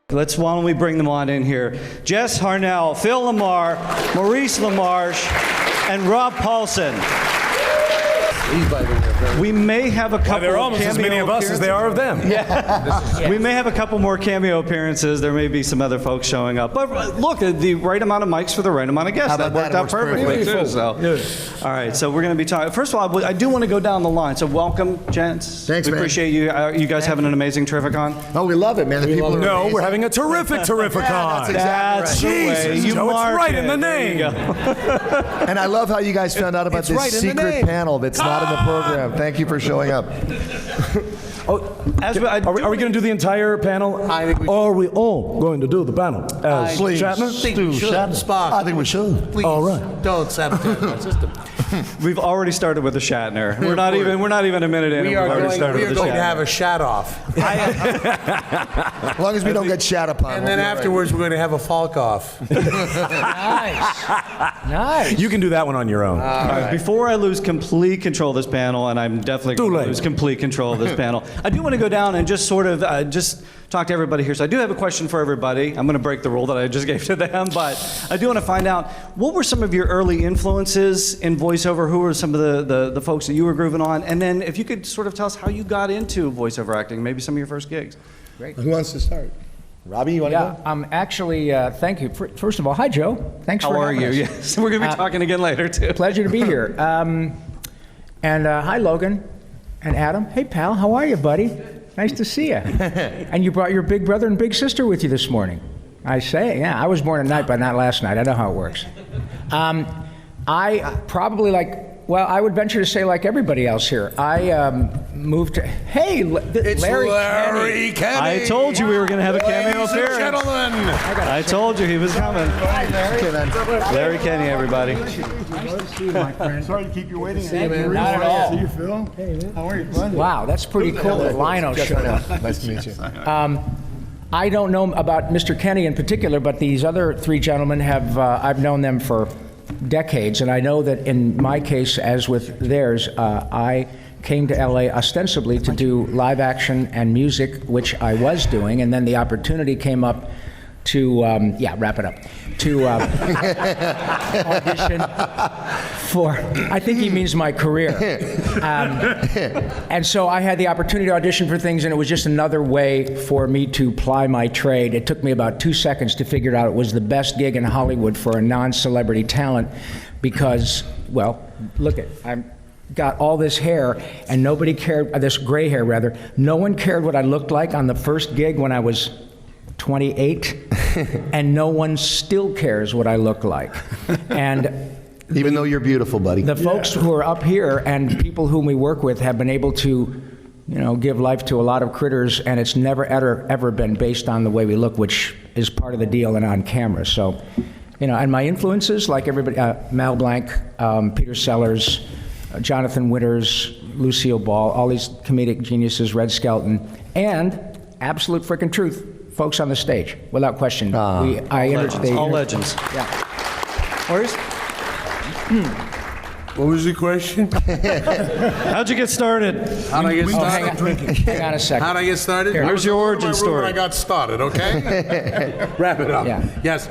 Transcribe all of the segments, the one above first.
Why don't we bring them on in here? Jess Harnell, Phil Lamar, Maurice LaMarche, and Rob Paulson. We may have a couple. They're almost as many of us as they are of them. Yeah. We may have a couple more cameo appearances. There may be some other folks showing up. But look, the right amount of mics for the right amount of guests. That worked out perfectly too. So, all right. So we're going to be talking. First of all, I do want to go down the line. So welcome, gents. Thanks, we man. appreciate you. You guys having an amazing Terrificon. Oh, we love it, man. The people are No, amazing. we're having a terrific Terrificon. Yeah, that's exactly right. Jesus, You Joe, it's mark right it. in the There you name. And I love how you guys found out about It's this right in the secret name. panel that's not in the program. Thank you for showing up. Are we going to do the entire panel? I think we Are we all going to do the panel? As Please. Shatner? think we should. Spock. I think we should. Please All right. don't sabotage our system. We've already started with the Shatner. We're not even a minute in. We and are we've already going, started we are with the going to Shatner. have a shat off. As long as we don't get shat upon. And we'll then be all right. afterwards, we're going to have a Falk off. Nice. You can do that one on your own. All right, before I lose complete control of this panel, and I'm definitely going Too to late. lose complete control of this panel, I do want to go down and just sort of just talk to everybody here. So I do have a question for everybody. I'm going to break the rule that I just gave to them, but I do want to find out, what were some of your early influences in voiceover? Who were some of the folks that you were grooving on? And then if you could sort of tell us how you got into voiceover acting, maybe some of your first gigs. Who wants to start? Robbie, you want to Yeah, go? actually, thank you. First of all, hi, Joe. Thanks How for are having you? us. Yes, we're going to be talking again later, too. Pleasure to be here. And hi, Logan and Adam. Hey, pal, how are you, buddy? Nice to see you. And you brought your big brother and big sister with you this morning. I say, yeah, I was born at night, but not last night. I know how it works. I probably I would venture to say like everybody else here. I moved to, hey, It's Larry Kenny. I told you we were going to have a cameo Ladies and appearance. gentlemen. I told you he was coming. Okay, man. Larry Kenny, everybody. Sorry to keep you waiting. Not at all. See you, Phil. Hey, how are you? Fun. Wow, that's pretty cool that Lino Jeff showed up. Harnell. Nice to meet you. I don't know about Mr. Kenny in particular, but these other three gentlemen have, I've known them for decades, and I know that in my case, as with theirs, I came to LA ostensibly to do live action and music, which I was doing, and then the opportunity came up to, wrap it up, to audition for, I think he means my career. And so I had the opportunity to audition for things, and it was just another way for me to ply my trade. It took me about 2 seconds to figure out it was the best gig in Hollywood for a non-celebrity talent because, well, look at, I'm got all this hair, and nobody cared, this gray hair rather, no one cared what I looked like on the first gig when I was 28, and no one still cares what I look like. And Even though you're beautiful, buddy. the folks who are up here and people whom we work with have been able to, give life to a lot of critters, and it's never ever been based on the way we look, which is part of the deal and on camera. So, and my influences, like everybody, Mal Blanc, Peter Sellers, Jonathan Winters, Lucille Ball, all these comedic geniuses, Red Skelton, and absolute frickin' truth, folks on the stage, without question. All legends. Yeah. Maurice, What was the question? how'd you get started? How'd I get started? Hang on a second. How'd I get started? Here. Here's your origin story. When I got started, okay? Wrap it up. Yeah. Yes.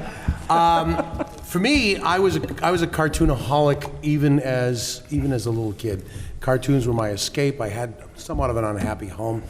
For me, I was a cartoonaholic even as a little kid. Cartoons were my escape. I had somewhat of an unhappy home.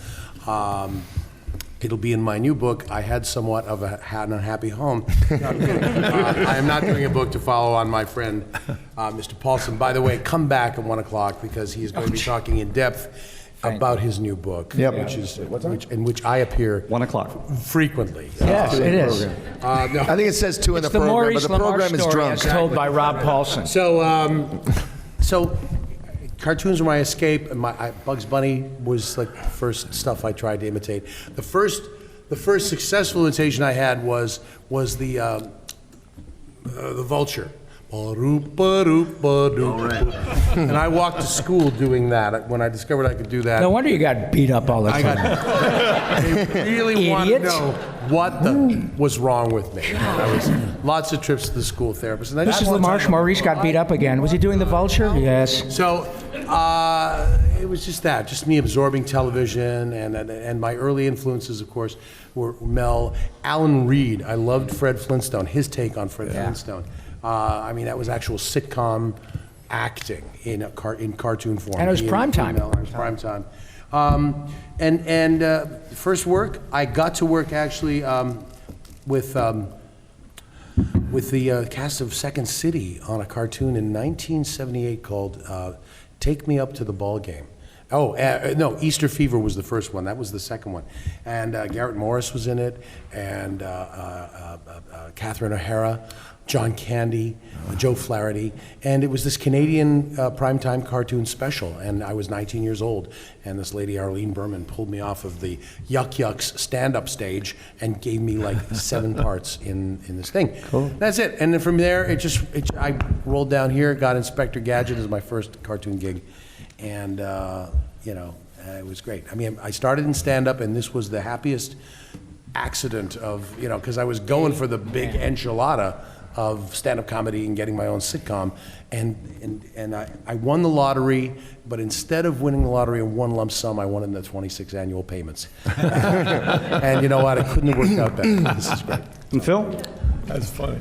It'll be in my new book. I had somewhat of an unhappy home. I am not doing a book to follow on my friend, Mr. Paulson. By the way, come back at 1 o'clock because he is going to be talking in depth about his new book, in which I appear 1 o'clock. frequently. Yes, it is. No. I think it says 2 in the It's the program, Maurice but the program LaMarche is story drunk. as told by Rob Paulson. So cartoons were my escape, and Bugs Bunny was like the first stuff I tried to imitate. The first successful imitation I had was the Vulture. Ba-doop-ba-doop-ba-doop. And I walked to school doing that. When I discovered I could do that, No wonder you got beat up all the I time. they really wanted to Idiot. know what was wrong with me. And I was lots of trips to the school therapist. And I Mrs. just wanted to LaMarche, Maurice got beat up again. Was he doing the Vulture? Yes. So it was just that, just me absorbing television, and my early influences, of course, were Mel, Alan Reed. I loved Fred Flintstone, his take on Fred Flintstone. I mean, that was actual sitcom acting in cartoon form. And it was He prime time. Mel, it was prime time. First work, I got to work actually with the cast of Second City on a cartoon in 1978 called Take Me Up to the Ball Game. Oh, no, Easter Fever was the first one. That was the second one. And Garrett Morris was in it, and Catherine O'Hara, John Candy, Joe Flaherty. And it was this Canadian primetime cartoon special. And I was 19 years old. And this lady, Arlene Berman, pulled me off of the Yuck Yucks stand-up stage and gave me like 7 parts in this thing. Cool. That's it. And then from there, I rolled down here, got Inspector Gadget as my first cartoon gig. And, it was great. I mean, I started in stand-up, and this was the happiest accident of, because I was going for the big enchilada of stand-up comedy and getting my own sitcom. And I won the lottery, but instead of winning the lottery in one lump sum, I won it in the 26 annual payments. And you know what? It couldn't have worked out better. This is great. And Phil? That's funny.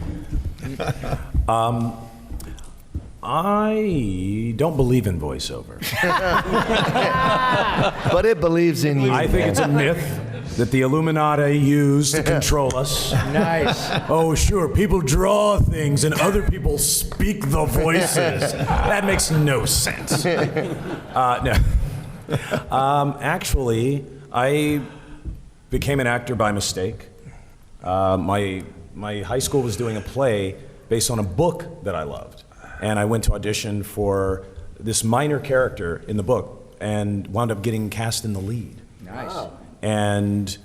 I don't believe in voiceover. But it believes in you. I think it's a myth that the Illuminati use to control us. Nice. Oh, sure, people draw things and other people speak the voices. That makes no sense. No. Actually, I became an actor by mistake. My high school was doing a play based on a book that I loved. And I went to audition for this minor character in the book and wound up getting cast in the lead. Nice. And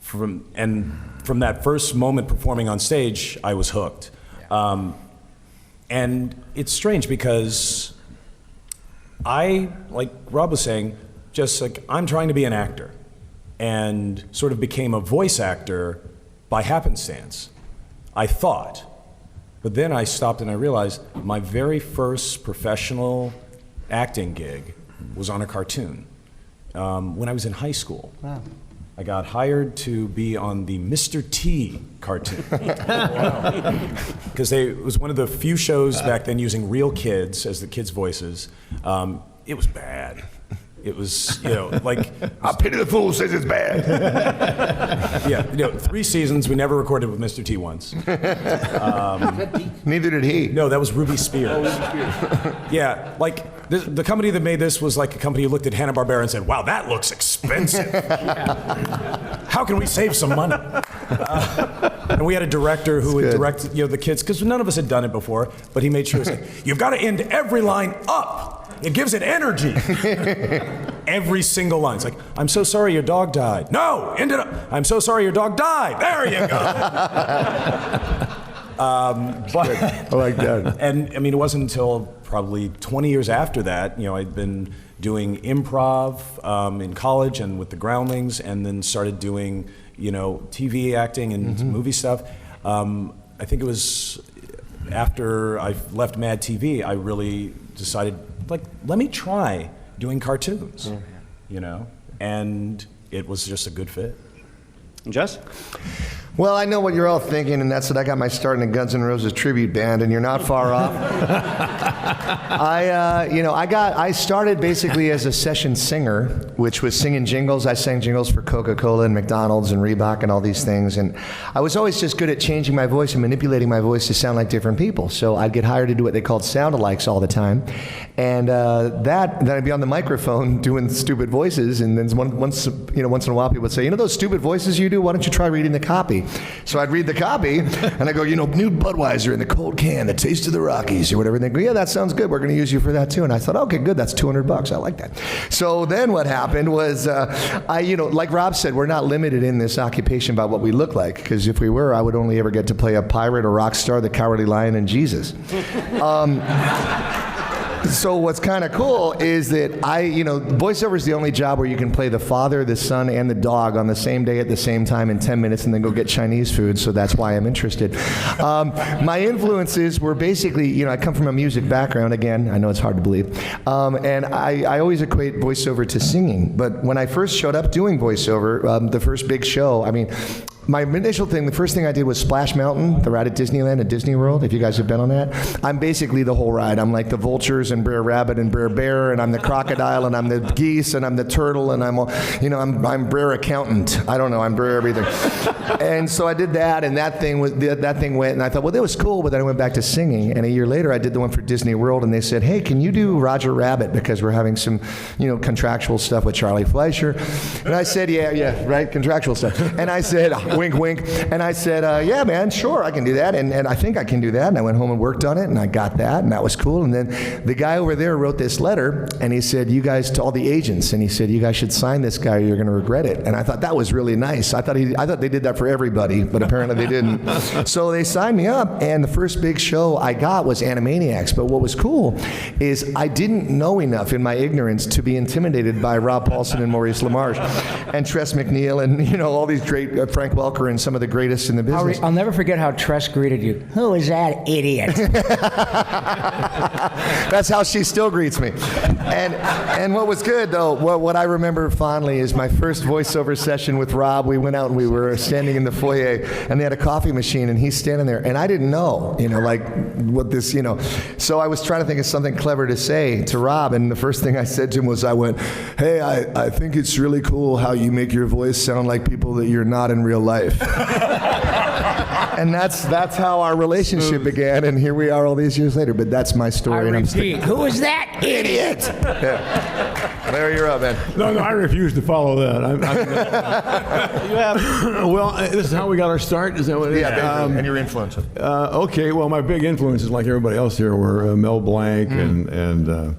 from that first moment performing on stage, I was hooked. And it's strange because like Rob was saying, I'm trying to be an actor, and sort of became a voice actor by happenstance, I thought. But then I stopped and I realized my very first professional acting gig was on a cartoon when I was in high school. Wow. I got hired to be on the Mr. T cartoon. Because it was one of the few shows back then using real kids as the kids' voices. It was bad. It was, like... I pity the fool who says it's bad. Yeah, 3 seasons. We never recorded with Mr. T once. Neither did he. No, that was Ruby Spears. Yeah, like the company that made this was like a company who looked at Hanna-Barbera and said, wow, that looks expensive. How can we save some money? And we had a director who would direct the kids, because none of us had done it before, but he made sure, you've got to end every line up. It gives it energy. Every single line. It's like, I'm so sorry your dog died. No, end it up. I'm so sorry your dog died. There you go. But I like that. And I mean, it wasn't until probably 20 years after that, I'd been doing improv in college and with the Groundlings, and then started doing, TV acting and movie stuff. I think it was after I left Mad TV, I really decided, let me try doing cartoons, and it was just a good fit. Jess? Well, I know what you're all thinking, and that's that I got my start in a Guns N' Roses tribute band, and you're not far off. I started basically as a session singer, which was singing jingles. I sang jingles for Coca-Cola and McDonald's and Reebok and all these things, and I was always just good at changing my voice and manipulating my voice to sound like different people. So I'd get hired to do what they called sound-alikes all the time, and then I'd be on the microphone doing stupid voices, and then once in a while people would say, those stupid voices you do, why don't you try reading the copy? So I'd read the copy, and I go, new Budweiser in the cold can, the taste of the Rockies, or whatever. And they go, yeah, that sounds good. We're going to use you for that too. And I thought, okay, good. That's $200. I like that. So then what happened was, like Rob said, we're not limited in this occupation by what we look like. Because if we were, I would only ever get to play a pirate, a rock star, the Cowardly Lion, and Jesus. So what's kind of cool is that voiceover is the only job where you can play the father, the son, and the dog on the same day at the same time in 10 minutes and then go get Chinese food, so that's why I'm interested. My influences were basically, I come from a music background, again, I know it's hard to believe, and I always equate voiceover to singing, but when I first showed up doing voiceover, the first big show, my initial thing, the first thing I did was Splash Mountain, the ride at Disneyland at Disney World, if you guys have been on that. I'm basically the whole ride. I'm like the vultures and Brer Rabbit and Brer Bear, and I'm the crocodile, and I'm the geese, and I'm the turtle, and I'm Brer Accountant. I don't know, I'm Brer everything. And so I did that, and that thing went, and I thought, well, that was cool, but then I went back to singing, and a year later I did the one for Disney World, and they said, hey, can you do Roger Rabbit, because we're having some, contractual stuff with Charlie Fleischer. And I said, yeah, right, contractual stuff. And I said, wink, wink. And I said, yeah, man, sure, I can do that. And I think I can do that. And I went home and worked on it, and I got that, and that was cool. And then the guy over there wrote this letter, and he said, you guys, to all the agents, and he said, you guys should sign this guy or you're going to regret it. And I thought that was really nice. I thought they did that for everybody, but apparently they didn't. So they signed me up, and the first big show I got was Animaniacs. But what was cool is I didn't know enough in my ignorance to be intimidated by Rob Paulson and Maurice LaMarche and Tress MacNeille and, all these great, Frank Welker and some of the greatest in the business. I'll never forget how Tress greeted you. Who is that idiot? That's how she still greets me. And what was good, though, what I remember fondly is my first voiceover session with Rob. We went out and we were standing in the foyer, and they had a coffee machine, and he's standing there, and I didn't know, what this, So I was trying to think of something clever to say to Rob, and the first thing I said to him was, I went, hey, I think it's really cool how you make your voice sound like people that you're not in real life. And that's how our relationship began, and here we are all these years later. But that's my story. I repeat, who is that idiot? Yeah. Larry, you're up, man. No, I refuse to follow that. You have. Well, this is how we got our start? Is that what it is? Yeah, and your influence. Okay, well, my big influences, like everybody else here, were Mel Blanc and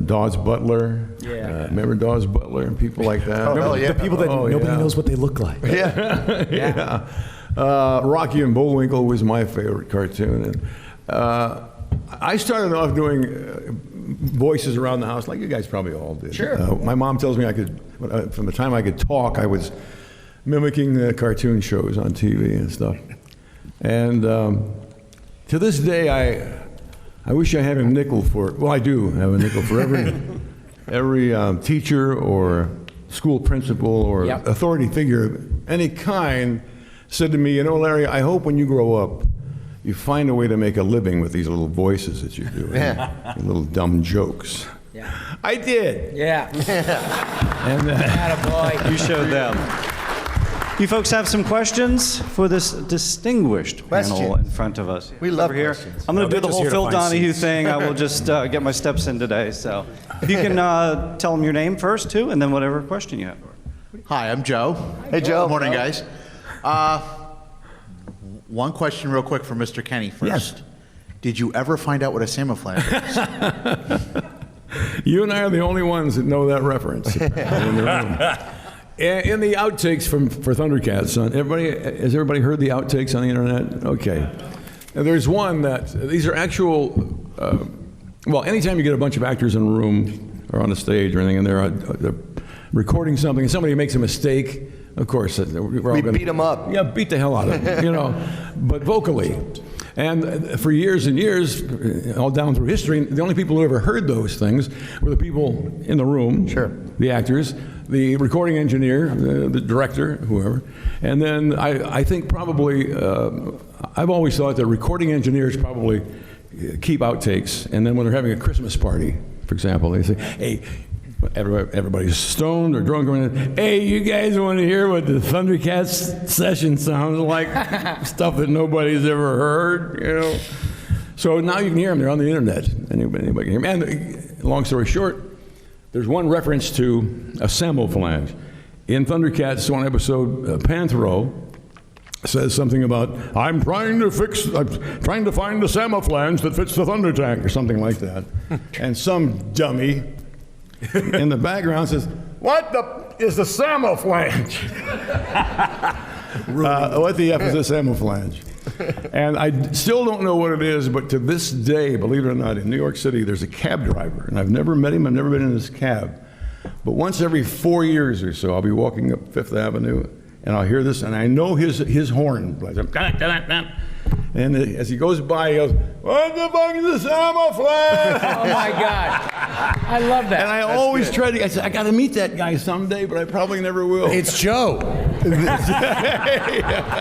Dawes Butler. Yeah. Remember Dawes Butler and people like that? Oh, hell yeah. The people that nobody knows what they look like. Yeah. Yeah. Rocky and Bullwinkle was my favorite cartoon. And I started off doing voices around the house, like you guys probably all did. Sure. My mom tells me I could, from the time I could talk, I was mimicking the cartoon shows on TV and stuff. And to this day, I wish I had a nickel for, well, I do have a nickel for every teacher or school principal or Yep. authority figure of any kind said to me, Larry, I hope when you grow up, you find a way to make a living with these little voices that you do, and little dumb jokes. Yeah. I did. Yeah. And Attaboy. You showed them. You folks have some questions for this distinguished panel Questions. in front of us. We love Over here. questions. I'm going No, to do they're the just whole here to Phil find Donahue seats. thing. I will just get my steps in today. So if you can tell them your name first, too, and then whatever question you have. Hi, I'm Joe. Hey, Joe. Good morning, guys. One question real quick for Mr. Kenny first. Yes. Did you ever find out what a Samoflan is? you and I are the only ones that know that reference in the room. In the outtakes for Thundercats, has everybody heard the outtakes on the internet? Okay. Now, there's one these are actual, well, anytime you get a bunch of actors in a room or on a stage or anything, and they're recording something, and somebody makes a mistake, of course, we're all We gonna, beat 'em up. Yeah, beat the hell out of them, but vocally. And for years and years, all down through history, the only people who ever heard those things were the people in the room, Sure. the actors, the recording engineer, the director, whoever. And then I think probably, I've always thought that recording engineers probably keep outtakes, and then when they're having a Christmas party, for example, they say, hey, everybody's stoned or drunk, hey, you guys want to hear what the Thundercats session sounds like? Stuff that nobody's ever heard, So now you can hear them. They're on the internet. Anybody can hear them. And long story short, there's one reference to a Samoflange. In Thundercats, one episode, Panthro says something about, I'm trying to find the Samoflange that fits the Thunder Tank, or something like that. And some dummy in the background says, what the is the Samoflange? What the F is a Samoflange? And I still don't know what it is, but to this day, believe it or not, in New York City, there's a cab driver, and I've never met him, I've never been in his cab. But once every 4 years or so, I'll be walking up Fifth Avenue, and I'll hear this, and I know his horn. And as he goes by, he goes, what the fuck is the Samoflange? Oh my God. I love that. And I always try to, I say, I got to meet that guy someday, but I probably never will. It's Joe.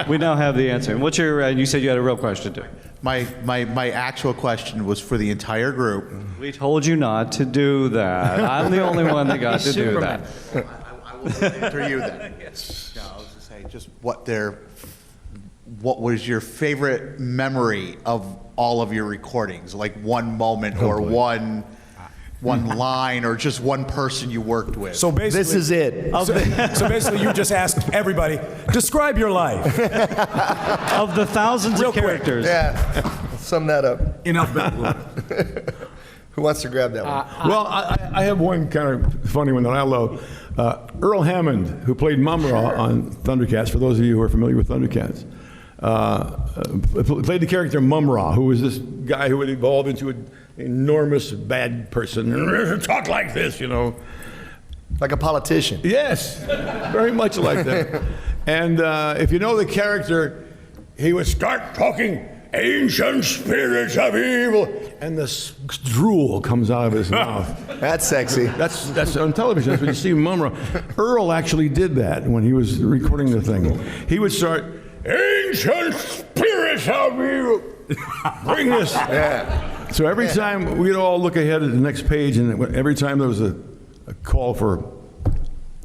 We now have the answer. And what's your, you said you had a real question too. My actual question was for the entire group. We told you not to do that. I'm the only one that got to do that. I will enter you then. No, I was to say just what was your favorite memory of all of your recordings? Like one moment or one line or just one person you worked with. So basically, This is it. so basically, you just asked everybody, describe your life. Of the thousands Real of quick. characters. Yeah. Sum that up. In alphabetical order. Who wants to grab that one? Well, I have one kind of funny one that I love. Earl Hammond, who played Mumra on Thundercats, for those of you who are familiar with Thundercats, played the character Mumra, who was this guy who would evolve into an enormous bad person. Talk like this, you know. Like a politician. Yes, very much like that. And if you know the character, he would start talking, ancient spirits of evil, and the drool comes out of his mouth. That's sexy. That's on television. That's when you see Mumra. Earl actually did that when he was recording the thing. He would start, ancient spirits of evil. Bring this. Yeah. So every time we'd all look ahead at the next page, and every time there was a call for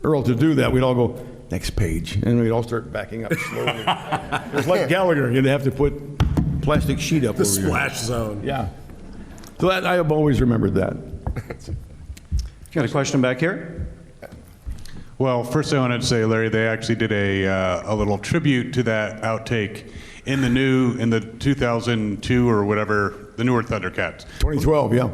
Earl to do that, we'd all go, next page. And we'd all start backing up slowly. It was like Gallagher. You'd have to put plastic sheet up The over you. splash zone. Yeah. So that, I have always remembered that. Got a question back here? Well, first I wanted to say, Larry, they actually did a little tribute to that outtake in the 2002 or whatever, the newer Thundercats. 2012, yeah.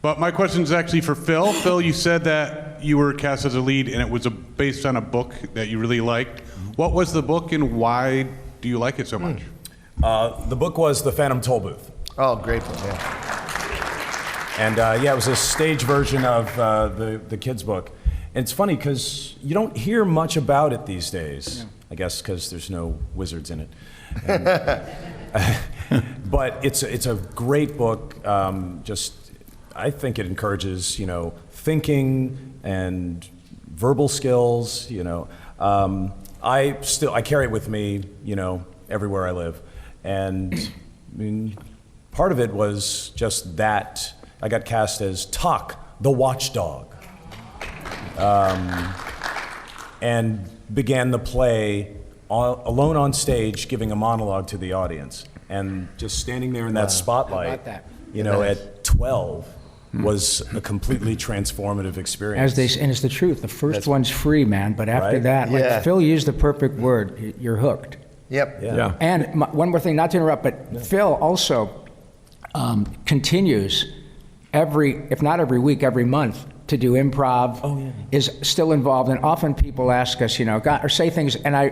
But my question is actually for Phil. Phil, you said that you were cast as a lead and it was based on a book that you really liked. What was the book and why do you like it so much? The book was The Phantom Tollbooth. Oh, great one, yeah. And yeah, it was a stage version of the kids' book. And it's funny because you don't hear much about it these days. I guess because there's no wizards in it. And, but it's a great book. I think it encourages thinking and verbal skills. I carry it with me everywhere I live, and I mean, part of it was just that I got cast as Tok, the watchdog, and began the play alone on stage, giving a monologue to the audience, and just standing there in that spotlight, How about that? At 12, was a completely transformative experience. And it's the truth. The first one's free, man, but after Right? that, Yeah. like Phil used the perfect word, you're hooked. Yep. Yeah. And one more thing, not to interrupt, but Phil also continues if not every week, every month to do improv, is still involved. And often people ask us, or say things, and I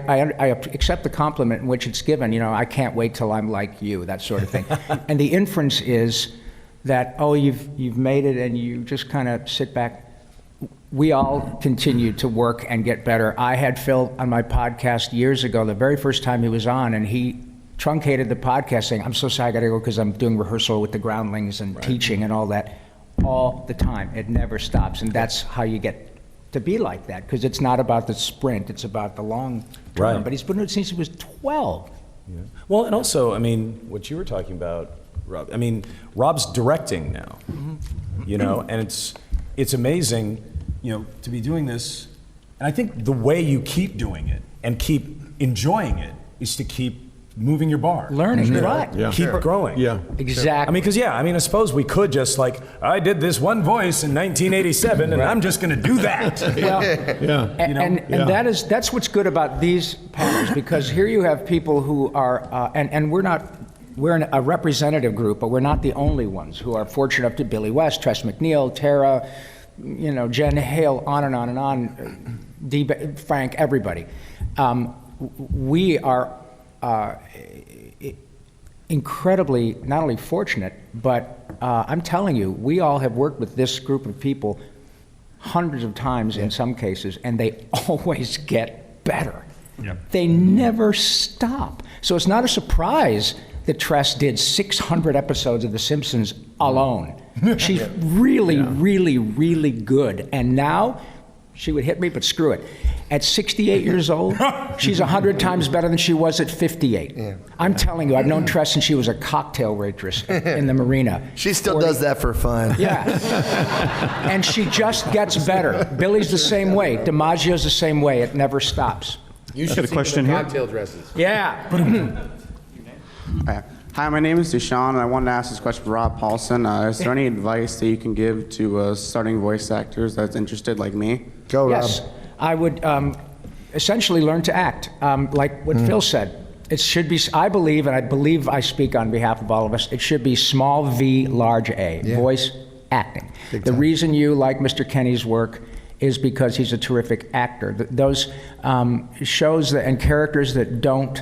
accept the compliment in which it's given, I can't wait till I'm like you, that sort of thing. And the inference is that, you've made it and you just kind of sit back. We all continue to work and get better. I had Phil on my podcast years ago, the very first time he was on, and he truncated the podcast saying, I'm so sorry, I gotta go because I'm doing rehearsal with the groundlings and teaching and all that all the time. It never stops. And that's how you get to be like that, because it's not about the sprint, it's about the long term. Right. But he's been doing it since he was 12. Well, and also, what you were talking about, Rob, Rob's directing now, and it's amazing, to be doing this. And I think the way you keep doing it and keep enjoying it is to keep moving your bar. Learning, right. Yeah. Keep growing. Yeah. Exactly. I suppose we could just I did this one voice in 1987, and I'm just going to do that. Well, Yeah. and that's what's good about these panels, because here you have people who are, and we're a representative group, but we're not the only ones who are fortunate enough to Billy West, Tress MacNeille, Tara, Jen Hale, on and on and on, Frank, everybody. We are incredibly not only fortunate, but I'm telling you, we all have worked with this group of people hundreds of times in some cases, and they always get better. They never stop. So it's not a surprise that Tress did 600 episodes of The Simpsons alone. She's really, really, really good. And now, she would hit me, but screw it. At 68 years old, she's 100 times better than she was at 58. Yeah. I'm telling you, I've known Tress since she was a cocktail waitress in the marina. She still does that for fun. Yeah. And she just gets better. Billy's the same way. DiMaggio's the same way. It never stops. You should got a see question the here. cocktail dresses. Yeah. Hi, my name is Deshaun, and I wanted to ask this question for Rob Paulson. Is there any advice that you can give to starting voice actors that's interested like me? Go, Rob. Yes. I would essentially learn to act, like what Phil said. It should be, I believe, and I believe I speak on behalf of all of us, it should be small v, large A, voice acting. The reason you like Mr. Kenny's work is because he's a terrific actor. Those shows and characters that don't,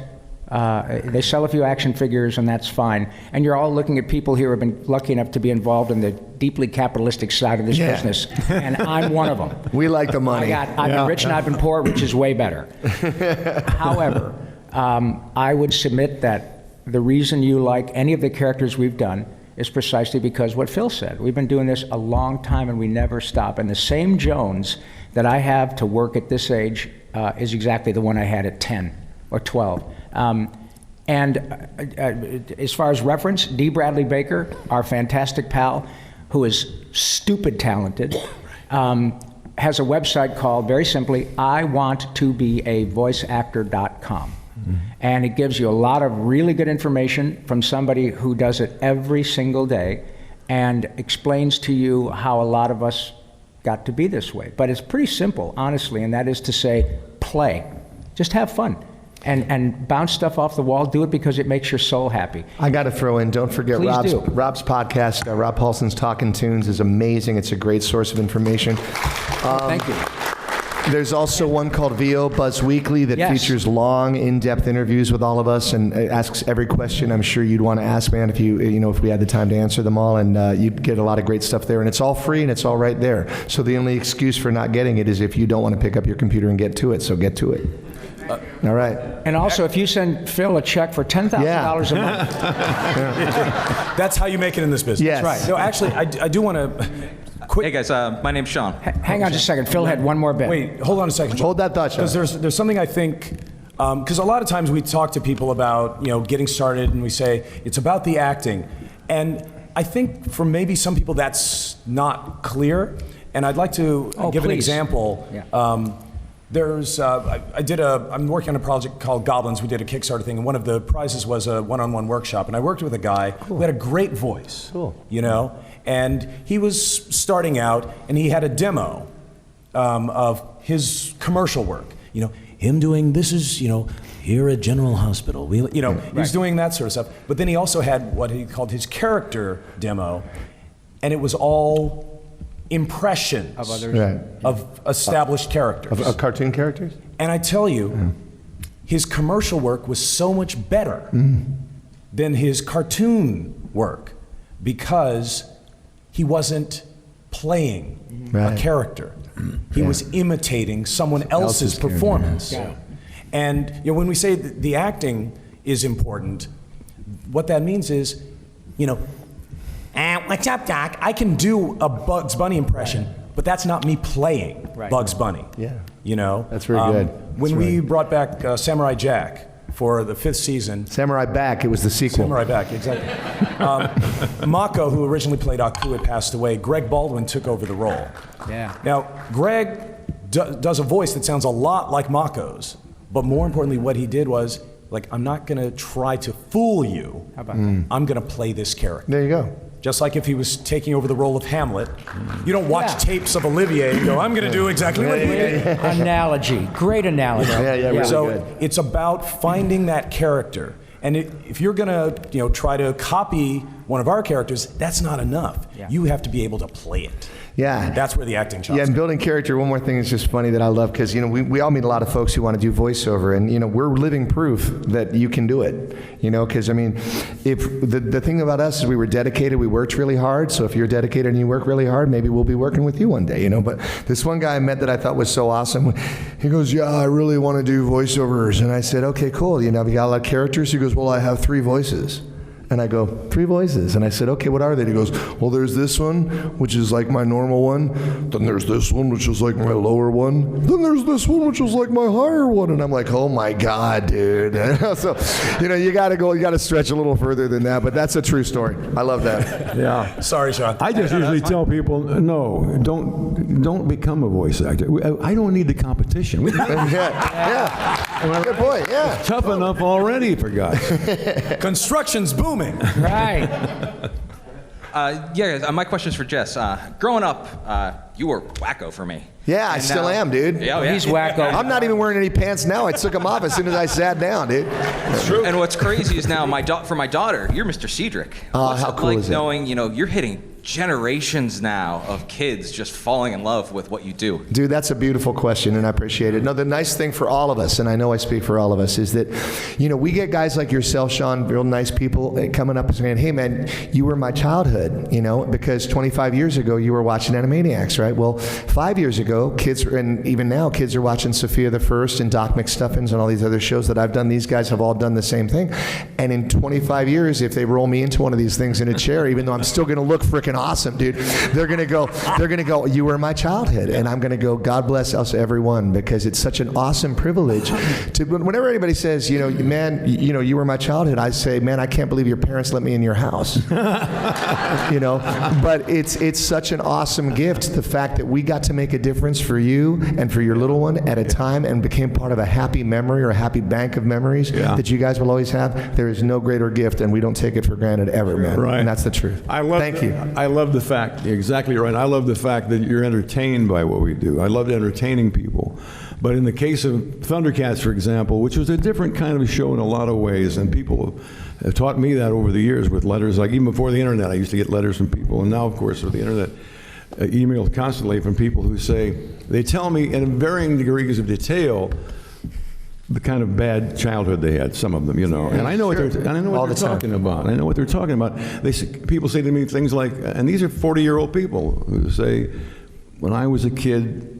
they sell a few action figures and that's fine. And you're all looking at people here who have been lucky enough to be involved in the deeply capitalistic side of this business. And I'm one of them. We like the money. I've been rich and I've been poor, which is way better. However, I would submit that the reason you like any of the characters we've done is precisely because what Phil said. We've been doing this a long time and we never stop. And the same Jones that I have to work at this age is exactly the one I had at 10 or 12. As far as reference, D. Bradley Baker, our fantastic pal, who is stupid talented, has a website called, very simply, iwanttobeavoiceactor.com. And it gives you a lot of really good information from somebody who does it every single day and explains to you how a lot of us got to be this way. But it's pretty simple, honestly, and that is to say, play. Just have fun. And bounce stuff off the wall. Do it because it makes your soul happy. I got to throw in, don't forget Please Rob's podcast, Rob Paulson's Talking Tunes, is amazing. It's a great source of information. Thank you. There's also one called VO Buzz Weekly that features long, in-depth interviews with all of us and asks every question I'm sure you'd want to ask, man, if if we had the time to answer them all. And you'd get a lot of great stuff there. And it's all free and it's all right there. So the only excuse for not getting it is if you don't want to pick up your computer and get to it. So get to it. All right. And also, if you send Phil a check for $10,000 a month. That's how you make it in this business. Yes. Right. No, actually, I do want to quick. Hey guys, my name's Sean. Hang on just a second. Phil had one more bit. Wait, hold on a second. Hold that thought, Sean. Because there's something I think, because a lot of times we talk to people about, getting started and we say, it's about the acting. And I think for maybe some people that's not clear. And I'd like to give an example. Yeah. I'm working on a project called Goblins. We did a Kickstarter thing, and one of the prizes was a one-on-one workshop. And I worked with a guy who had a great voice, and he was starting out, and he had a demo of his commercial work. Him doing this is, here at General Hospital. He was doing that sort of stuff. But then he also had what he called his character demo, and it was all impressions Of others. Right. of established characters. Of cartoon characters? And I tell you, his commercial work was so much better than his cartoon work because he wasn't playing a character. He was imitating someone else's performance. And when we say that the acting is important, what that means is, what's up, Doc? I can do a Bugs Bunny impression, but that's not me playing Bugs Bunny. Yeah. That's very good. When we brought back Samurai Jack for the 5th season. Samurai Back, it was the sequel. Samurai Back, exactly. Mako, who originally played Aku, had passed away. Greg Baldwin took over the role. Yeah. Now, Greg does a voice that sounds a lot like Mako's, but more importantly, what he did was Like, I'm not going to try to fool you. How about that? I'm going to play this character. There you go. Just like if he was taking over the role of Hamlet, you don't watch tapes of Olivier and go, I'm going to do exactly what he did. Analogy. Great analogy. Yeah, really So good. it's about finding that character. And if you're going to, try to copy one of our characters, that's not enough. Yeah. You have to be able to play it. Yeah. That's where the acting chops Yeah, and come. building character, one more thing is just funny that I love, because, we all meet a lot of folks who want to do voiceover, and, we're living proof that you can do it, because, if the thing about us is we were dedicated, we worked really hard, so if you're dedicated and you work really hard, maybe we'll be working with you one day, but this one guy I met that I thought was so awesome, he goes, yeah, I really want to do voiceovers, and I said, okay, cool, have you got a lot of characters? He goes, well, I have 3 voices. And I go, 3 voices. And I said, okay, what are they? And he goes, well, there's this one, which is like my normal one. Then there's this one, which is like my lower one. Then there's this one, which is like my higher one. And I'm like, oh my God, dude. So, you got to stretch a little further than that. But that's a true story. I love that. Yeah. Sorry, Sean. I just usually tell people, no, don't become a voice actor. I don't need the competition. yeah. Good point. Yeah. Tough enough already, for God's sake. Construction's booming. Right. My question is for Jess. Growing up, you were wacko for me. Yeah, I And still now- am, dude. Yeah. He's wacko. I'm not even wearing any pants now. I took them off as soon as I sat down, dude. And what's crazy is now for my daughter, you're Mr. Cedric. What's how it cool like is that? knowing, you're hitting generations now of kids just falling in love with what you do? Dude, that's a beautiful question, and I appreciate it. No, the nice thing for all of us, and I know I speak for all of us, is that, we get guys like yourself, Sean, real nice people, coming up and saying, hey, man, you were my childhood, because 25 years ago, you were watching Animaniacs, right? Well, 5 years ago, kids, and even now, kids are watching Sophia the First and Doc McStuffins and all these other shows that I've done. These guys have all done the same thing. And in 25 years, if they roll me into one of these things in a chair, even though I'm still going to look freaking awesome, dude, they're going to go, you were my childhood. And I'm going to go, God bless us everyone, because it's such an awesome privilege to, whenever anybody says, man, you were my childhood, I say, man, I can't believe your parents let me in your house. But it's such an awesome gift, the fact that we got to make a difference for you and for your little one at a time and became part of a happy memory or a happy bank of memories that you guys will always have. There is no greater gift, and we don't take it for granted ever, man. Right. And that's the truth. Thank you. I love the fact, exactly right. I love the fact that you're entertained by what we do. I love entertaining people. But in the case of Thundercats, for example, which was a different kind of show in a lot of ways, and people have taught me that over the years with letters. Like even before the internet, I used to get letters from people, and now, of course, with the internet, emails constantly from people who say, they tell me in varying degrees of detail the kind of bad childhood they had, some of them, and I know what they're talking about. I know what they're talking about. People say to me things like, and these are 40-year-old people who say, when I was a kid,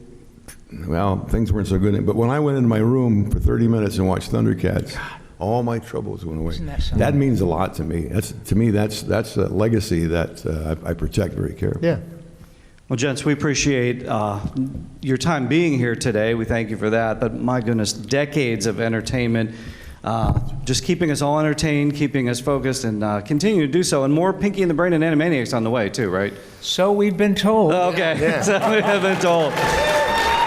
well, things weren't so good, but when I went into my room for 30 minutes and watched Thundercats, all my troubles went away. That means a lot to me. That's a legacy that I protect very carefully. Yeah. Well, gents, we appreciate your time being here today. We thank you for that. But my goodness, decades of entertainment, just keeping us all entertained, keeping us focused, and continue to do so. And more Pinky and the Brain and Animaniacs on the way, too, right? So we've been told. Okay, so we have been told.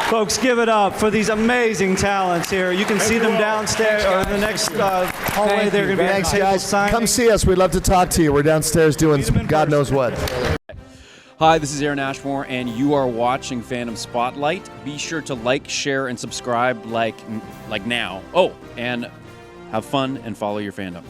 Folks, give it up for these amazing talents here. You can see them downstairs or in the next hallway. They're going to be Thanks, at the table guys. signing. Come see us. We'd love to talk to you. We're downstairs doing God knows what. Hi, this is Aaron Ashmore, and you are watching Fandom Spotlight. Be sure to like, share, and subscribe like now. Oh, and have fun and follow your fandom.